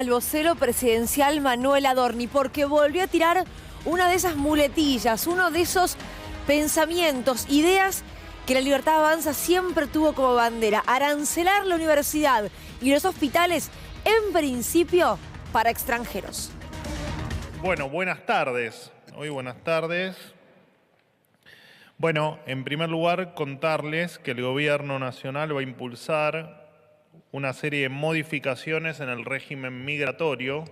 El vocero presidencial Manuel Adorni, porque volvió a tirar una de esas muletillas, uno de esos pensamientos, ideas que la Libertad Avanza siempre tuvo como bandera: arancelar la universidad y los hospitales, en principio, para extranjeros. Bueno, buenas tardes. Hoy buenas tardes. Bueno, en primer lugar, contarles que el Gobierno Nacional va a impulsar una serie de modificaciones en el régimen migratorio.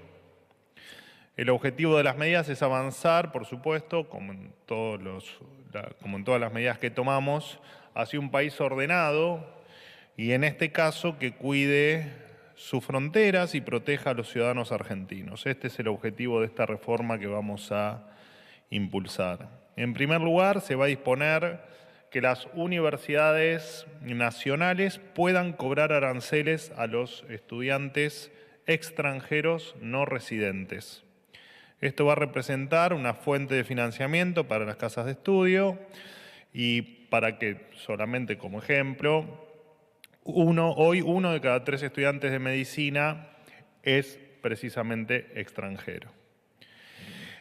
El objetivo de las medidas es avanzar, por supuesto, como en todas las medidas que tomamos, hacia un país ordenado y, en este caso, que cuide sus fronteras y proteja a los ciudadanos argentinos. Este es el objetivo de esta reforma que vamos a impulsar. En primer lugar, se va a disponer que las universidades nacionales puedan cobrar aranceles a los estudiantes extranjeros no residentes. Esto va a representar una fuente de financiamiento para las casas de estudio y para que, solamente como ejemplo, hoy uno de cada 3 estudiantes de medicina es precisamente extranjero.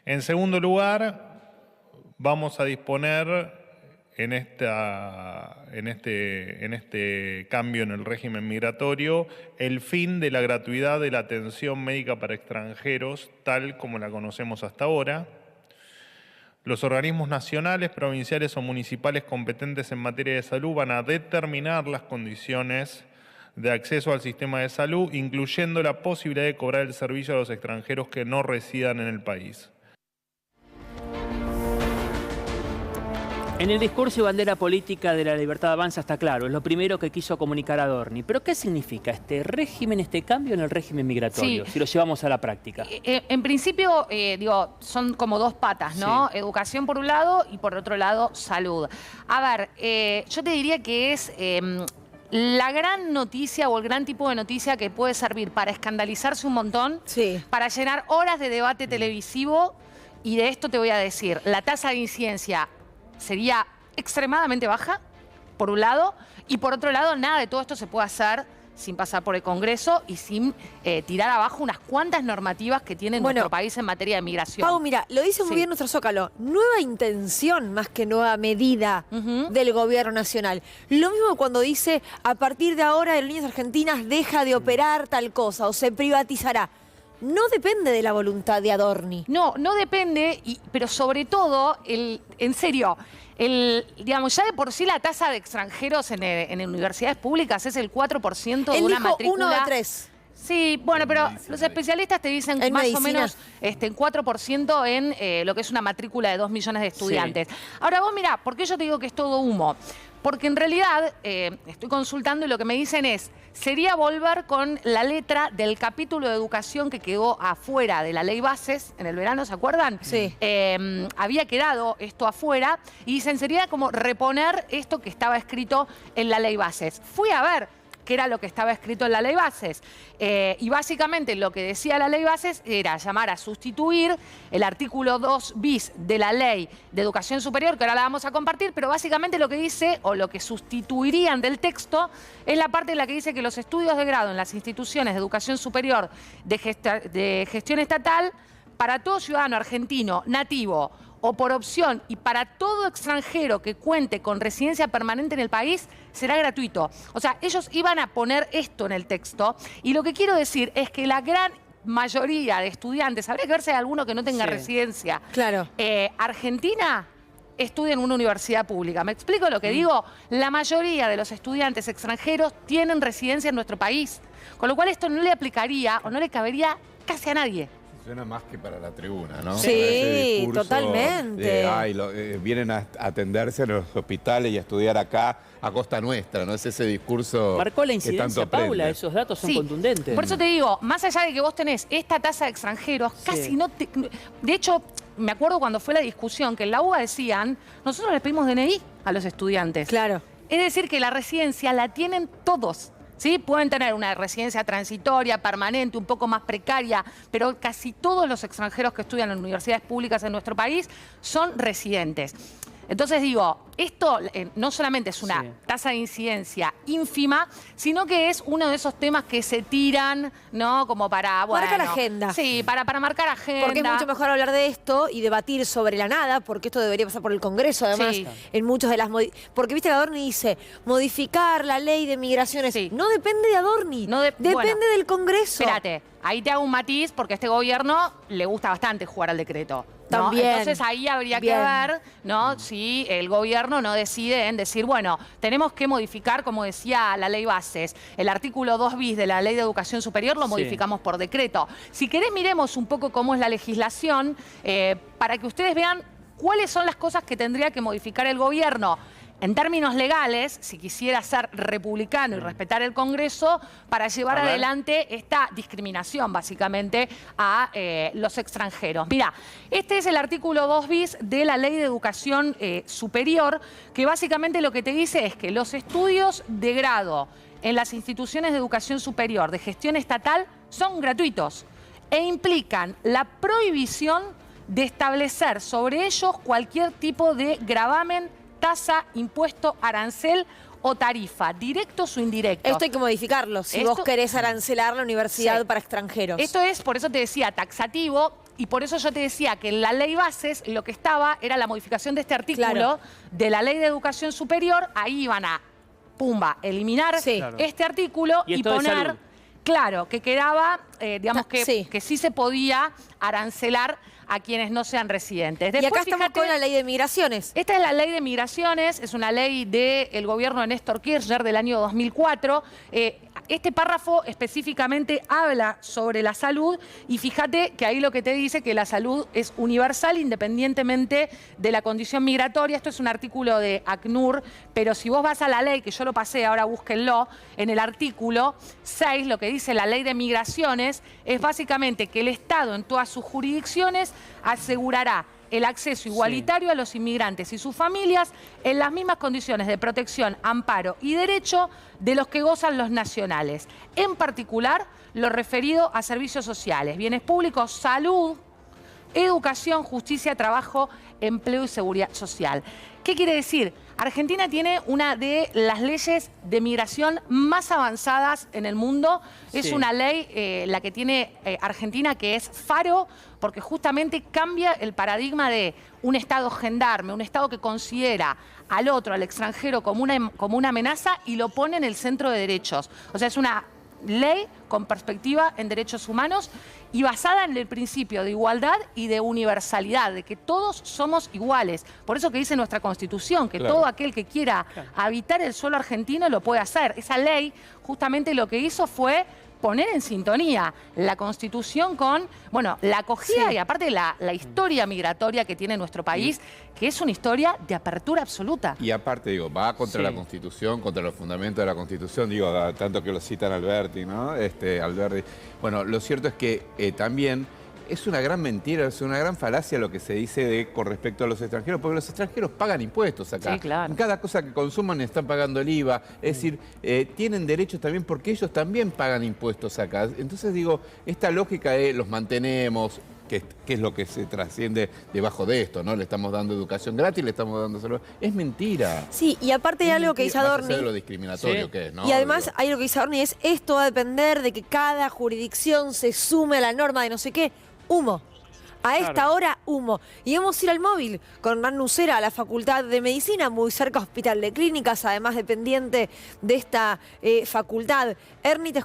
En segundo lugar, vamos a disponer en este cambio en el régimen migratorio el fin de la gratuidad de la atención médica para extranjeros, tal como la conocemos hasta ahora. Los organismos nacionales, provinciales o municipales competentes en materia de salud van a determinar las condiciones de acceso al sistema de salud, incluyendo la posibilidad de cobrar el servicio a los extranjeros que no residan en el país. En el discurso y bandera política de la Libertad Avanza está claro, es lo primero que quiso comunicar Adorni. ¿Pero qué significa este régimen, este cambio en el régimen migratorio, si lo llevamos a la práctica? En principio, son como dos patas, ¿no? Sí. Educación por un lado y por otro lado salud. A ver, yo te diría que es la gran noticia o el gran tipo de noticia que puede servir para escandalizarse un montón, para llenar horas de debate televisivo, y de esto te voy a decir, la tasa de incidencia sería extremadamente baja, por un lado, y por otro lado, nada de todo esto se puede hacer sin pasar por el Congreso y sin tirar abajo unas cuantas normativas que tiene nuestro país en materia de migración. Pau, mira, lo dice muy bien nuestro Zócalo, nueva intención más que nueva medida del Gobierno Nacional. Lo mismo cuando dice, a partir de ahora Aerolíneas Argentinas deja de operar tal cosa o se privatizará. No depende de la voluntad de Adorni. No, no depende, pero sobre todo, en serio, digamos, ya de por sí la tasa de extranjeros en universidades públicas es el 4% de una matrícula. 1 de 3. Sí, bueno, pero los especialistas te dicen más o menos en 4% en lo que es una matrícula de 2 millones de estudiantes. Ahora vos mirá, ¿por qué yo te digo que es todo humo? Porque en realidad, estoy consultando y lo que me dicen es, sería volver con la letra del capítulo de educación que quedó afuera de la ley bases en el verano, ¿se acuerdan? Sí. Había quedado esto afuera y dicen, sería como reponer esto que estaba escrito en la ley bases. Fui a ver qué era lo que estaba escrito en la ley bases. Y básicamente lo que decía la ley bases era llamar a sustituir el artículo 2 bis de la ley de educación superior, que ahora la vamos a compartir, pero básicamente lo que dice, o lo que sustituirían del texto, es la parte en la que dice que los estudios de grado en las instituciones de educación superior de gestión estatal, para todo ciudadano argentino nativo o por opción y para todo extranjero que cuente con residencia permanente en el país, será gratuito. O sea, ellos iban a poner esto en el texto y lo que quiero decir es que la gran mayoría de estudiantes, habría que ver si hay alguno que no tenga residencia. Claro. Argentina estudia en una universidad pública. ¿Me explico lo que digo? La mayoría de los estudiantes extranjeros tienen residencia en nuestro país, con lo cual esto no le aplicaría o no le cabería casi a nadie. Suena más que para la tribuna, ¿no? Sí, totalmente. Vienen a atenderse en los hospitales y a estudiar acá a costa nuestra, ¿no? Es ese discurso. Marcó la incidencia, Paula, esos datos son contundentes. Por eso te digo, más allá de que vos tenés esta tasa de extranjeros, casi no te... De hecho, me acuerdo cuando fue la discusión que en la UBA decían, nosotros les pedimos DNI a los estudiantes. Claro. Es decir, que la residencia la tienen todos. ¿Sí? Pueden tener una residencia transitoria, permanente, un poco más precaria, pero casi todos los extranjeros que estudian en universidades públicas en nuestro país son residentes. Entonces digo, esto no solamente es una tasa de incidencia ínfima, sino que es uno de esos temas que se tiran, ¿no? Como para, bueno... Marcar agenda. Sí, para marcar agenda. Porque es mucho mejor hablar de esto y debatir sobre la nada, porque esto debería pasar por el Congreso, además, en muchas de las... Porque, viste, que Adorni dice, modificar la ley de migraciones. Sí. No depende de Adorni, depende del Congreso. Espérate, ahí te hago un matiz, porque a este gobierno le gusta bastante jugar al decreto. ¿no? También. Entonces ahí habría que ver, ¿no? Si el gobierno no decide en decir, bueno, tenemos que modificar, como decía la ley bases, el artículo 2 bis de la Ley de Educación Superior lo modificamos por decreto. Si querés, miremos un poco cómo es la legislación para que ustedes vean cuáles son las cosas que tendría que modificar el gobierno. En términos legales, si quisiera ser republicano y respetar el Congreso, para llevar adelante esta discriminación, básicamente, a los extranjeros. Mira, este es el artículo 2 bis de la Ley de Educación Superior, que básicamente lo que te dice es que los estudios de grado en las instituciones de educación superior de gestión estatal son gratuitos e implican la prohibición de establecer sobre ellos cualquier tipo de gravamen, tasa, impuesto, arancel o tarifa, directos o indirectos. Esto hay que modificarlo, si vos querés arancelar la universidad para extranjeros. Esto es, por eso te decía, taxativo, y por eso yo te decía que en la ley bases lo que estaba era la modificación de este artículo de la Ley de Educación Superior. Ahí iban a, pumba, eliminar este artículo y poner, claro, que quedaba, digamos que sí se podía arancelar a quienes no sean residentes. Después, y acá estamos con la Ley de Migraciones. Esta es la Ley de Migraciones, es una ley del gobierno de Néstor Kirchner del año 2004. Este párrafo específicamente habla sobre la salud y fíjate que ahí lo que te dice que la salud es universal independientemente de la condición migratoria. Esto es un artículo de ACNUR, pero si vos vas a la ley, que yo lo pasé, ahora búsquenlo, en el artículo 6 lo que dice la Ley de Migraciones es básicamente que el Estado en todas sus jurisdicciones asegurará el acceso igualitario a los inmigrantes y sus familias en las mismas condiciones de protección, amparo y derecho de los que gozan los nacionales. En particular, lo referido a servicios sociales, bienes públicos, salud, educación, justicia, trabajo, empleo y seguridad social. ¿Qué quiere decir? Argentina tiene una de las leyes de migración más avanzadas en el mundo. Es una ley, la que tiene Argentina, que es faro, porque justamente cambia el paradigma de un Estado gendarme, un Estado que considera al otro, al extranjero, como una amenaza y lo pone en el centro de derechos. O sea, es una ley con perspectiva en derechos humanos y basada en el principio de igualdad y de universalidad, de que todos somos iguales. Por eso que dice nuestra Constitución, que todo aquel que quiera habitar el suelo argentino lo puede hacer. Esa ley justamente lo que hizo fue poner en sintonía la Constitución con, bueno, la acogida y aparte la historia migratoria que tiene nuestro país, que es una historia de apertura absoluta. Y aparte, digo, va contra la Constitución, contra los fundamentos de la Constitución, digo, tanto que lo citan Alberti, ¿no? Alberti. Bueno, lo cierto es que también es una gran mentira, es una gran falacia lo que se dice con respecto a los extranjeros, porque los extranjeros pagan impuestos acá. Sí, claro. Cada cosa que consuman están pagando el IVA, es decir, tienen derechos también porque ellos también pagan impuestos acá. Entonces digo, esta lógica de los mantenemos, que es lo que se trasciende debajo de esto, ¿no? Le estamos dando educación gratis, le estamos dando salud. Es mentira. Sí, y aparte hay algo que dice Adorni. Más allá de lo discriminatorio que es, ¿no? Y además hay algo que dice Adorni, es esto va a depender de que cada jurisdicción se sume a la norma de no sé qué. Humo. A esta hora, humo. Y vamos a ir al móvil con Hernán Nucera a la Facultad de Medicina, muy cerca Hospital de Clínicas, además dependiente de esta facultad. Ernie, te